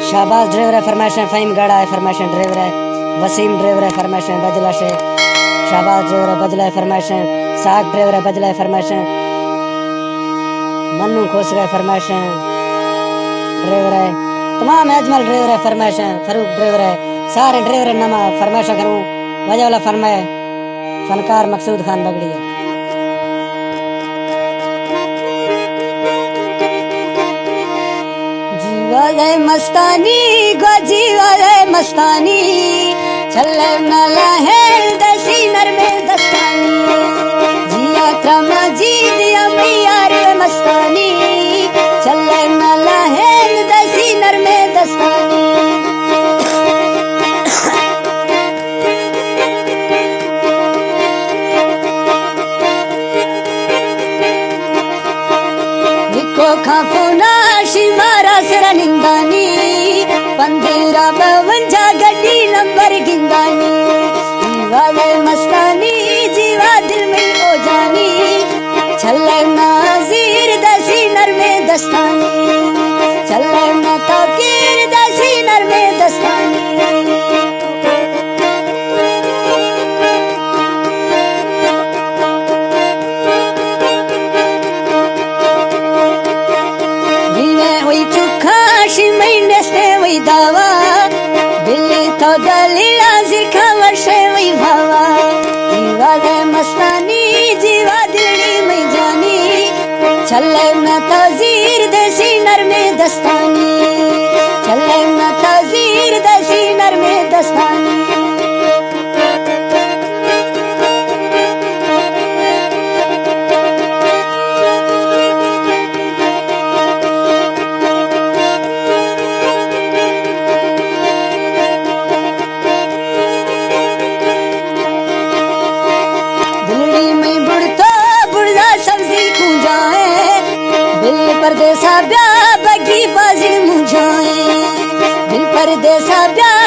Shahbaz driver है फरमाइशन, फ़हीम गाड़ा है फरमाइशन ड्राइवर है, वसीम ड्राइवर है फरमाइशन बजला से, शाहबाज ड्राइवर है बजला है फरमाइशन, साग ड्राइवर है बजला है फरमाइशन, मन्नू खोस गए फरमाइशन ड्राइवर है, तमाम अजमल ड्राइवर है फरमाइशन, फरूक ड्राइवर है, सारे ड्राइवर नमा फरमाइशा करूँ वजह वाला फरमाए फनकार मकसूद खान बगड़ी है। जीवाले मस्तानी गो जीवाले मस्तानी चले नाला है दसी नर में दस्तानी जिया क्रम जी दिया मैयार मस्तानी चले नाला है दसी नर में दस्तानी खाफोना शिमारा सिरा निंदानी पंधेरा बवंजा गड्डी नंबर गिंदानी जीवाले मस्तानी जीवा दिल में ओ जानी चले नाजीर दसी नर में दस्तानी चले ना तकीर दसी नर में दस्तानी दावा दिल्ली तो दलीला जिखा वर्षे वही भावा जीवाले मस्तानी जीवा दिल्ली में जानी चले ना तजीर देसी नर में दस्तानी चले ना तजीर देसी नर में दस्तानी परदेसा ब्याह बगी बाजी मुझाए दिल परदेसा ब्याह